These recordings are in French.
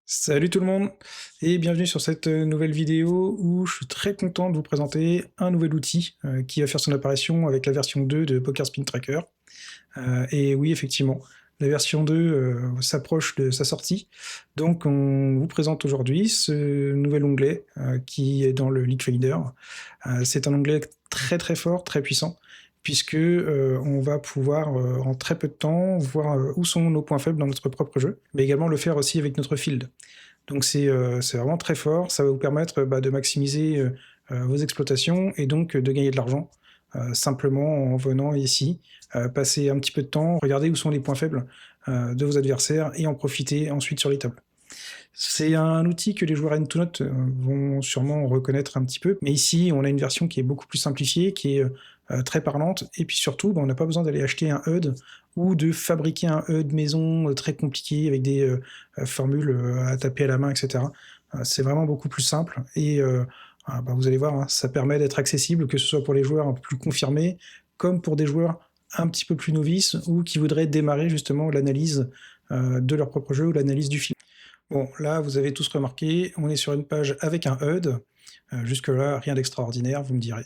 Salut tout le monde et bienvenue sur cette nouvelle vidéo où je suis très content de vous présenter un nouvel outil qui va faire son apparition avec la version 2 de Poker Spin Tracker. Et oui, effectivement, la version 2 s'approche de sa sortie, donc on vous présente aujourd'hui ce nouvel onglet qui est dans le League Trader. C'est un onglet très très fort, très puissant, puisque on va pouvoir en très peu de temps voir où sont nos points faibles dans notre propre jeu, mais également le faire aussi avec notre field. Donc c'est vraiment très fort, ça va vous permettre de maximiser vos exploitations et donc de gagner de l'argent, simplement en venant ici, passer un petit peu de temps, regarder où sont les points faibles de vos adversaires et en profiter ensuite sur les tables. C'est un outil que les joueurs End2Note vont sûrement reconnaître un petit peu, mais ici on a une version qui est beaucoup plus simplifiée, qui est très parlante, et puis surtout on n'a pas besoin d'aller acheter un HUD ou de fabriquer un HUD maison très compliqué avec des formules à taper à la main, etc. C'est vraiment beaucoup plus simple, et vous allez voir, hein, ça permet d'être accessible, que ce soit pour les joueurs un peu plus confirmés, comme pour des joueurs un petit peu plus novices, ou qui voudraient démarrer justement l'analyse de leur propre jeu ou l'analyse du film. Bon, là, vous avez tous remarqué, on est sur une page avec un HUD. Jusque-là, rien d'extraordinaire, vous me direz.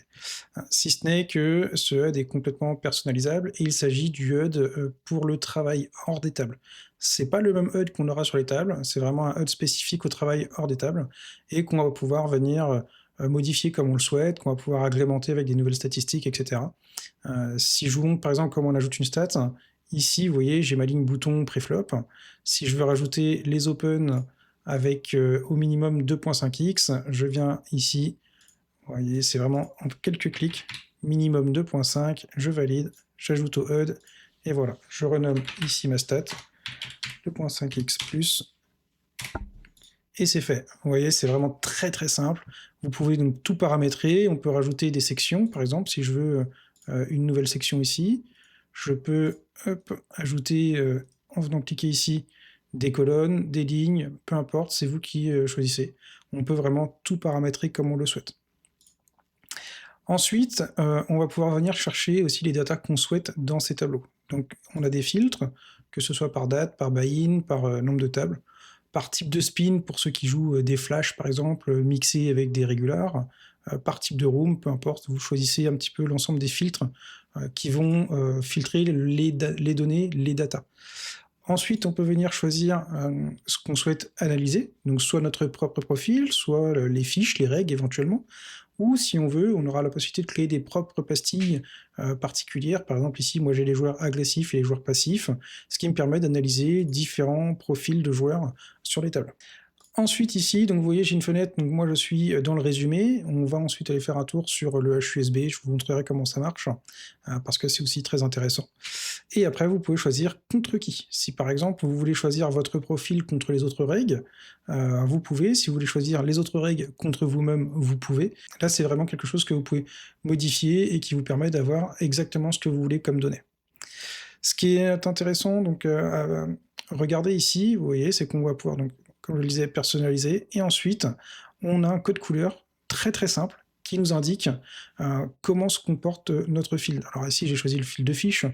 Si ce n'est que ce HUD est complètement personnalisable et il s'agit du HUD pour le travail hors des tables. C'est pas le même HUD qu'on aura sur les tables, c'est vraiment un HUD spécifique au travail hors des tables et qu'on va pouvoir venir modifier comme on le souhaite, qu'on va pouvoir agrémenter avec des nouvelles statistiques, etc. Si je vous montre par exemple comment on ajoute une stat, ici vous voyez j'ai ma ligne bouton préflop. Si je veux rajouter les open avec au minimum 2.5x, je viens ici, vous voyez c'est vraiment en quelques clics, minimum 2.5, je valide, j'ajoute au HUD, et voilà, je renomme ici ma stat, 2.5x plus, et c'est fait. Vous voyez, c'est vraiment très très simple. Vous pouvez donc tout paramétrer, on peut rajouter des sections, par exemple, si je veux une nouvelle section ici, je peux ajouter, en venant cliquer ici, des colonnes, des lignes, peu importe, c'est vous qui choisissez. On peut vraiment tout paramétrer comme on le souhaite. Ensuite, on va pouvoir venir chercher aussi les datas qu'on souhaite dans ces tableaux. Donc on a des filtres, que ce soit par date, par buy-in, par nombre de tables, par type de spin pour ceux qui jouent des flashs par exemple, mixés avec des régulars, par type de room, peu importe, vous choisissez un petit peu l'ensemble des filtres qui vont filtrer les données, les datas. Ensuite, on peut venir choisir ce qu'on souhaite analyser, donc soit notre propre profil, soit les fiches, les règles éventuellement, ou si on veut, on aura la possibilité de créer des propres pastilles particulières. Par exemple ici, moi j'ai les joueurs agressifs et les joueurs passifs, ce qui me permet d'analyser différents profils de joueurs sur les tables. Ensuite ici, donc vous voyez j'ai une fenêtre, donc moi je suis dans le résumé, on va ensuite aller faire un tour sur le HUSB, je vous montrerai comment ça marche, parce que c'est aussi très intéressant. Et après vous pouvez choisir contre qui. Si par exemple vous voulez choisir votre profil contre les autres règles, vous pouvez, si vous voulez choisir les autres règles contre vous-même, vous pouvez. Là c'est vraiment quelque chose que vous pouvez modifier et qui vous permet d'avoir exactement ce que vous voulez comme données. Ce qui est intéressant, donc regardez ici, vous voyez, c'est qu'on va pouvoir, donc, comme je le disais, personnaliser, et ensuite on a un code couleur très très simple qui nous indique comment se comporte notre field. Alors ici j'ai choisi le field de fiche,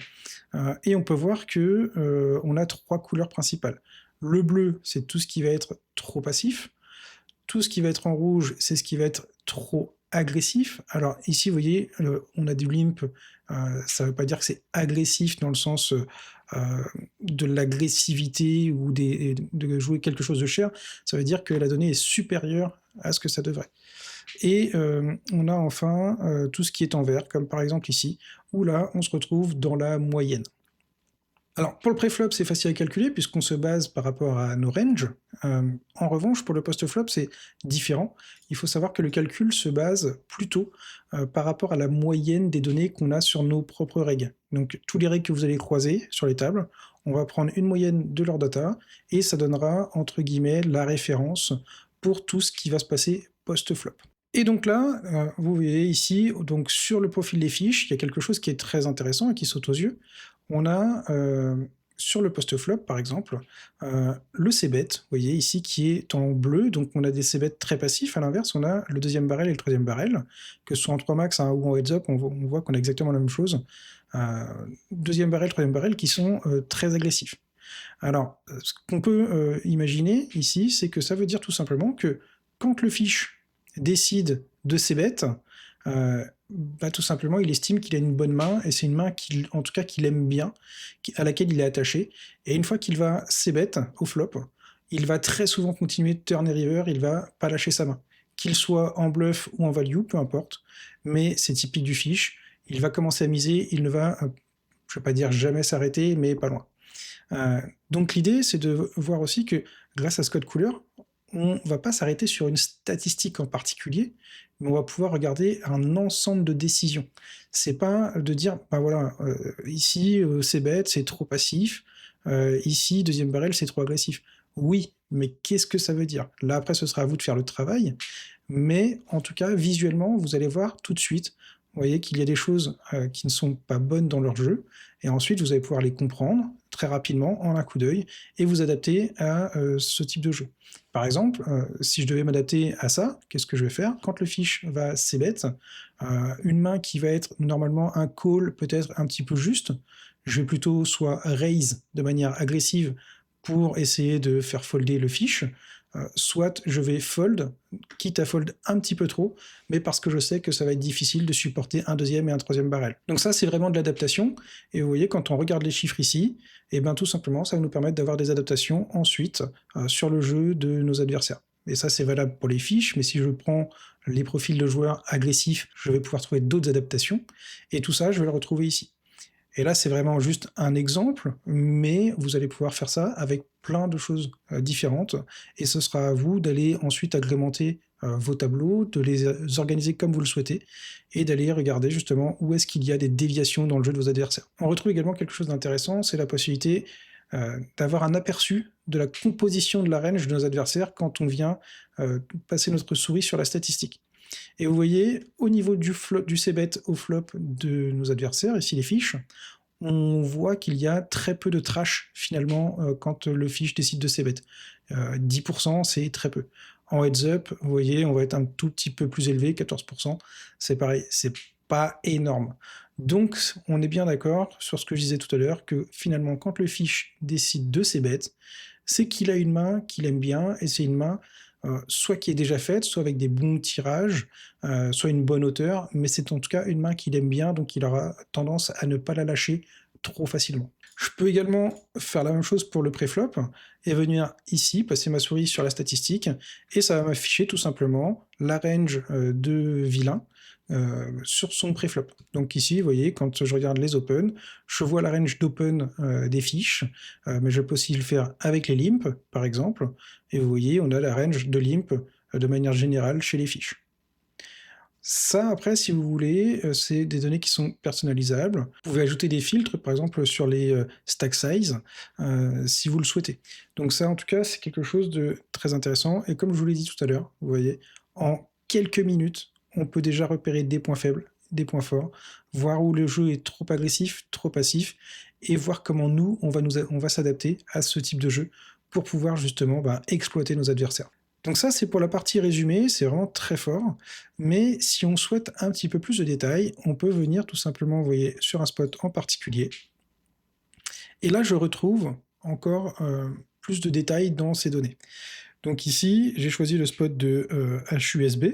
et on peut voir que on a trois couleurs principales. Le bleu, c'est tout ce qui va être trop passif, tout ce qui va être en rouge, c'est ce qui va être trop agressif. Alors ici, vous voyez, on a du limp, ça ne veut pas dire que c'est agressif dans le sens de l'agressivité ou de jouer quelque chose de cher, ça veut dire que la donnée est supérieure à ce que ça devrait. Et on a enfin tout ce qui est en vert, comme par exemple ici, où là, on se retrouve dans la moyenne. Alors, pour le préflop, c'est facile à calculer puisqu'on se base par rapport à nos ranges. En revanche, pour le post-flop, c'est différent. Il faut savoir que le calcul se base plutôt par rapport à la moyenne des données qu'on a sur nos propres règles. Donc, tous les règles que vous allez croiser sur les tables, on va prendre une moyenne de leur data et ça donnera, entre guillemets, la référence pour tout ce qui va se passer post-flop. Et donc là, vous voyez ici, donc sur le profil des fiches, il y a quelque chose qui est très intéressant et qui saute aux yeux. On a sur le post-flop, par exemple, le c-bet, vous voyez ici, qui est en bleu, donc on a des c-bet très passifs, à l'inverse, on a le deuxième barrel et le troisième barrel, que ce soit en 3 max ou en heads-up, on voit qu'on a exactement la même chose. Deuxième barrel, troisième barrel, qui sont très agressifs. Alors, ce qu'on peut imaginer ici, c'est que ça veut dire tout simplement que quand le fiche décide de ses bêtes, bah, tout simplement, il estime qu'il a une bonne main, et c'est une main en tout cas, qu'il aime bien, à laquelle il est attaché. Et une fois qu'il va ses bêtes au flop, il va très souvent continuer de turn et river, il va pas lâcher sa main. Qu'il soit en bluff ou en value, peu importe, mais c'est typique du fiche. Il va commencer à miser, il ne va, je ne vais pas dire jamais s'arrêter, mais pas loin. Donc l'idée, c'est de voir aussi que grâce à ce code couleur, on ne va pas s'arrêter sur une statistique en particulier, mais on va pouvoir regarder un ensemble de décisions. C'est pas de dire, ben voilà, ici c'est bête, c'est trop passif, ici deuxième barrel c'est trop agressif. Oui, mais qu'est-ce que ça veut dire? Là après ce sera à vous de faire le travail, mais en tout cas visuellement vous allez voir tout de suite, vous voyez qu'il y a des choses qui ne sont pas bonnes dans leur jeu, et ensuite vous allez pouvoir les comprendre très rapidement en un coup d'œil et vous adapter à ce type de jeu. Par exemple, si je devais m'adapter à ça, qu'est-ce que je vais faire? Quand le fiche va c-bet, une main qui va être normalement un call peut-être un petit peu juste, je vais plutôt soit raise de manière agressive pour essayer de faire folder le fiche, soit je vais fold, quitte à fold un petit peu trop, mais parce que je sais que ça va être difficile de supporter un deuxième et un troisième barrel. Donc ça, c'est vraiment de l'adaptation, et vous voyez, quand on regarde les chiffres ici, et bien tout simplement, ça va nous permettre d'avoir des adaptations ensuite sur le jeu de nos adversaires. Et ça, c'est valable pour les fiches, mais si je prends les profils de joueurs agressifs, je vais pouvoir trouver d'autres adaptations, et tout ça, je vais le retrouver ici. Et là, c'est vraiment juste un exemple, mais vous allez pouvoir faire ça avec plein de choses différentes, et ce sera à vous d'aller ensuite agrémenter vos tableaux, de les organiser comme vous le souhaitez, et d'aller regarder justement où est-ce qu'il y a des déviations dans le jeu de vos adversaires. On retrouve également quelque chose d'intéressant, c'est la possibilité d'avoir un aperçu de la composition de la range de nos adversaires quand on vient passer notre souris sur la statistique. Et vous voyez, au niveau du c-bet au flop de nos adversaires, ici les fiches, on voit qu'il y a très peu de trash finalement quand le fiche décide de c-bet. 10% c'est très peu. En heads up, vous voyez, on va être un tout petit peu plus élevé, 14%, c'est pareil, c'est pas énorme. Donc on est bien d'accord sur ce que je disais tout à l'heure, que finalement quand le fiche décide de c-bet, c'est qu'il a une main qu'il aime bien, et c'est une main soit qui est déjà faite, soit avec des bons tirages, soit une bonne hauteur, mais c'est en tout cas une main qu'il aime bien, donc il aura tendance à ne pas la lâcher trop facilement. Je peux également faire la même chose pour le préflop, et venir ici, passer ma souris sur la statistique, et ça va m'afficher tout simplement la range de vilain sur son préflop. Donc ici, vous voyez, quand je regarde les open, je vois la range d'open des fiches, mais je peux aussi le faire avec les limp, par exemple, et vous voyez, on a la range de limp de manière générale chez les fiches. Ça, après, si vous voulez, c'est des données qui sont personnalisables. Vous pouvez ajouter des filtres, par exemple, sur les stack size, si vous le souhaitez. Donc ça, en tout cas, c'est quelque chose de très intéressant. Et comme je vous l'ai dit tout à l'heure, vous voyez, en quelques minutes, on peut déjà repérer des points faibles, des points forts, voir où le jeu est trop agressif, trop passif, et voir comment nous, on va s'adapter à ce type de jeu pour pouvoir justement exploiter nos adversaires. Donc ça, c'est pour la partie résumée, c'est vraiment très fort, mais si on souhaite un petit peu plus de détails, on peut venir tout simplement, vous voyez, sur un spot en particulier, et là, je retrouve encore plus de détails dans ces données. Donc ici, j'ai choisi le spot de HUSB,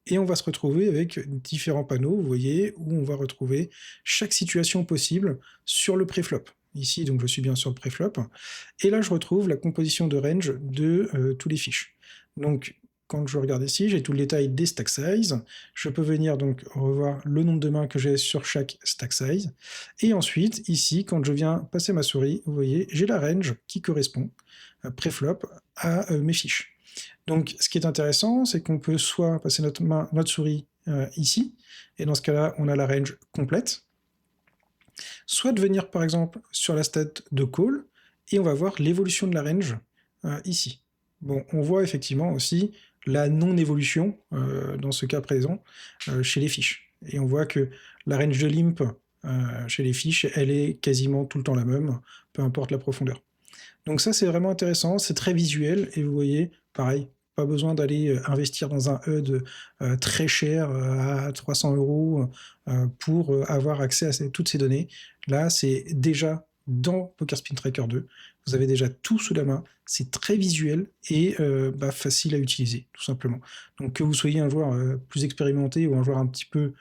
et on va se retrouver avec différents panneaux, vous voyez, où on va retrouver chaque situation possible sur le préflop. Ici, donc je suis bien sur le préflop, et là je retrouve la composition de range de tous les fiches. Donc quand je regarde ici, j'ai tout le détail des stack size, je peux venir donc revoir le nombre de mains que j'ai sur chaque stack size, et ensuite, ici, quand je viens passer ma souris, vous voyez, j'ai la range qui correspond, préflop, à mes fiches. Donc ce qui est intéressant, c'est qu'on peut soit passer notre souris ici, et dans ce cas-là, on a la range complète, soit de venir par exemple sur la stat de call, et on va voir l'évolution de la range ici. Bon, on voit effectivement aussi la non-évolution, dans ce cas présent, chez les fiches. Et on voit que la range de limp chez les fiches, elle est quasiment tout le temps la même, peu importe la profondeur. Donc ça, c'est vraiment intéressant, c'est très visuel, et vous voyez, pareil, pas besoin d'aller investir dans un HUD très cher, à 300 € pour avoir accès à toutes ces données. Là, c'est déjà dans PokerSpin Tracker 2, vous avez déjà tout sous la main, c'est très visuel et facile à utiliser, tout simplement. Donc que vous soyez un joueur plus expérimenté ou un joueur un petit peu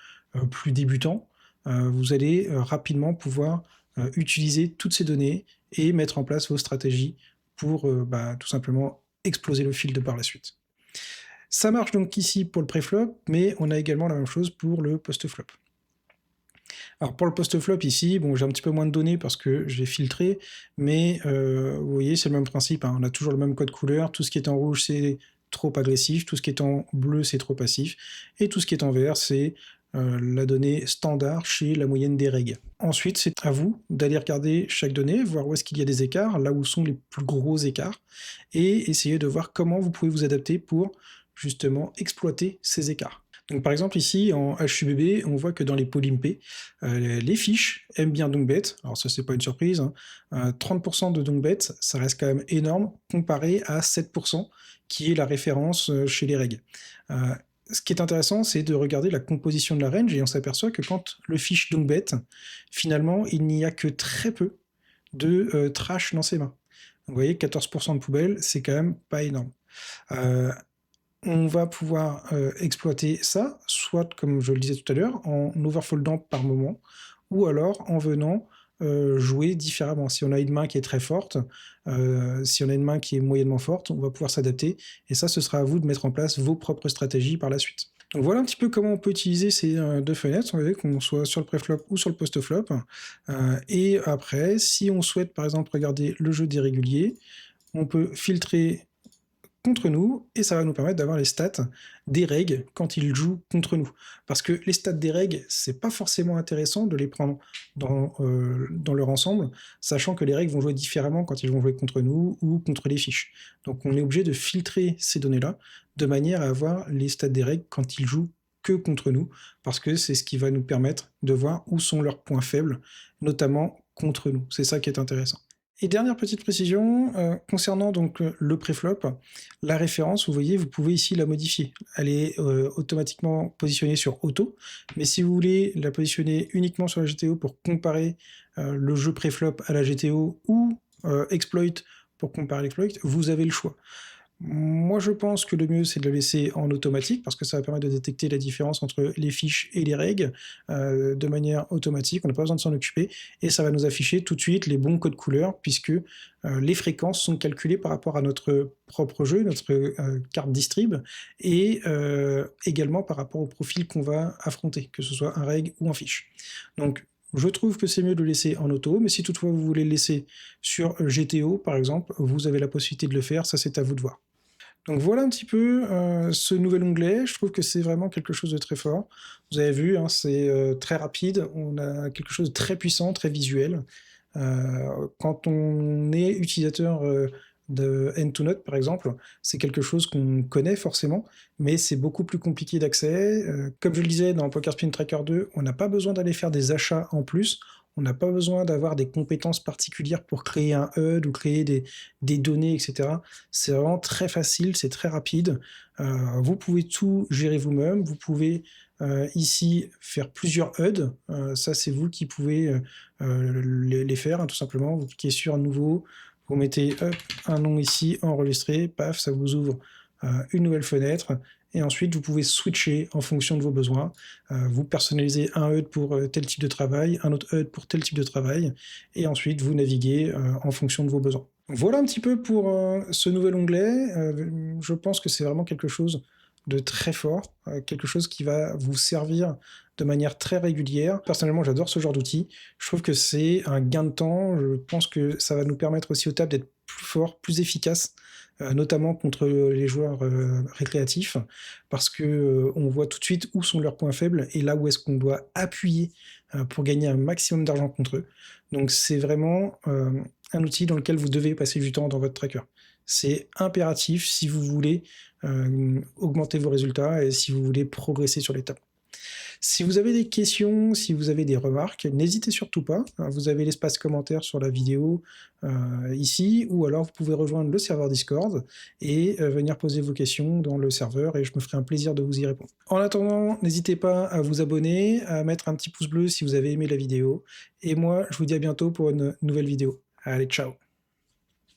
plus débutant, vous allez rapidement pouvoir utiliser toutes ces données et mettre en place vos stratégies pour tout simplement exploser le field par la suite. Ça marche donc ici pour le préflop, mais on a également la même chose pour le post-flop. Alors pour le post-flop ici, bon, j'ai un petit peu moins de données parce que j'ai filtré, mais vous voyez, c'est le même principe, hein. On a toujours le même code couleur, tout ce qui est en rouge, c'est trop agressif, tout ce qui est en bleu, c'est trop passif, et tout ce qui est en vert, c'est la donnée standard chez la moyenne des règles. Ensuite, c'est à vous d'aller regarder chaque donnée, voir où est-ce qu'il y a des écarts, là où sont les plus gros écarts, et essayer de voir comment vous pouvez vous adapter pour justement exploiter ces écarts. Donc par exemple ici en HUBB, on voit que dans les polympés, les fiches aiment bien dongbet. Alors ça c'est pas une surprise, hein. 30% de dongbet, ça reste quand même énorme comparé à 7% qui est la référence chez les règles. Ce qui est intéressant, c'est de regarder la composition de la range et on s'aperçoit que quand le fiche dongbet, finalement il n'y a que très peu de trash dans ses mains. Vous voyez, 14% de poubelle, c'est quand même pas énorme. On va pouvoir exploiter ça, soit comme je le disais tout à l'heure, en overfoldant par moment, ou alors en venant jouer différemment. Si on a une main qui est très forte, si on a une main qui est moyennement forte, on va pouvoir s'adapter, et ça, ce sera à vous de mettre en place vos propres stratégies par la suite. Donc voilà un petit peu comment on peut utiliser ces deux fenêtres, on va qu'on soit sur le préflop ou sur le post-flop. Et après, si on souhaite par exemple regarder le jeu des réguliers, on peut filtrer contre nous, et ça va nous permettre d'avoir les stats des règles quand ils jouent contre nous. Parce que les stats des règles, c'est pas forcément intéressant de les prendre dans leur ensemble, sachant que les règles vont jouer différemment quand ils vont jouer contre nous ou contre les fiches. Donc on est obligé de filtrer ces données-là, de manière à avoir les stats des règles quand ils jouent que contre nous, parce que c'est ce qui va nous permettre de voir où sont leurs points faibles, notamment contre nous. C'est ça qui est intéressant. Et dernière petite précision, concernant donc le préflop, la référence, vous voyez, vous pouvez ici la modifier. Elle est automatiquement positionnée sur auto, mais si vous voulez la positionner uniquement sur la GTO pour comparer le jeu préflop à la GTO ou exploit pour comparer l'exploit, vous avez le choix. Moi, je pense que le mieux, c'est de le laisser en automatique, parce que ça va permettre de détecter la différence entre les fiches et les règles de manière automatique, on n'a pas besoin de s'en occuper, et ça va nous afficher tout de suite les bons codes couleurs, puisque les fréquences sont calculées par rapport à notre propre jeu, notre carte distrib, et également par rapport au profil qu'on va affronter, que ce soit un règle ou un fiche. Donc, je trouve que c'est mieux de le laisser en auto, mais si toutefois vous voulez le laisser sur GTO, par exemple, vous avez la possibilité de le faire, ça c'est à vous de voir. Donc voilà un petit peu ce nouvel onglet, je trouve que c'est vraiment quelque chose de très fort. Vous avez vu, hein, c'est très rapide, on a quelque chose de très puissant, très visuel. Quand on est utilisateur de End2Note par exemple, c'est quelque chose qu'on connaît forcément, mais c'est beaucoup plus compliqué d'accès. Comme je le disais dans Poker Spin Tracker 2, on n'a pas besoin d'aller faire des achats en plus, on n'a pas besoin d'avoir des compétences particulières pour créer un HUD ou créer des données, etc. C'est vraiment très facile, c'est très rapide. Vous pouvez tout gérer vous-même, vous pouvez ici faire plusieurs HUD, ça c'est vous qui pouvez les faire, hein, tout simplement. Vous cliquez sur nouveau, vous mettez hop, un nom ici, enregistré, paf, ça vous ouvre une nouvelle fenêtre, et ensuite vous pouvez switcher en fonction de vos besoins. Vous personnalisez un HUD pour tel type de travail, un autre HUD pour tel type de travail, et ensuite vous naviguez en fonction de vos besoins. Voilà un petit peu pour ce nouvel onglet. Je pense que c'est vraiment quelque chose de très fort, quelque chose qui va vous servir de manière très régulière. Personnellement, j'adore ce genre d'outil. Je trouve que c'est un gain de temps. Je pense que ça va nous permettre aussi au table d'être plus fort, plus efficace, notamment contre les joueurs récréatifs, parce que on voit tout de suite où sont leurs points faibles et là où est-ce qu'on doit appuyer pour gagner un maximum d'argent contre eux. Donc c'est vraiment un outil dans lequel vous devez passer du temps dans votre tracker. C'est impératif si vous voulez augmenter vos résultats et si vous voulez progresser sur les tables. Si vous avez des questions, si vous avez des remarques, n'hésitez surtout pas. Vous avez l'espace commentaire sur la vidéo ici, ou alors vous pouvez rejoindre le serveur Discord et venir poser vos questions dans le serveur, et je me ferai un plaisir de vous y répondre. En attendant, n'hésitez pas à vous abonner, à mettre un petit pouce bleu si vous avez aimé la vidéo, et moi je vous dis à bientôt pour une nouvelle vidéo. Allez, ciao!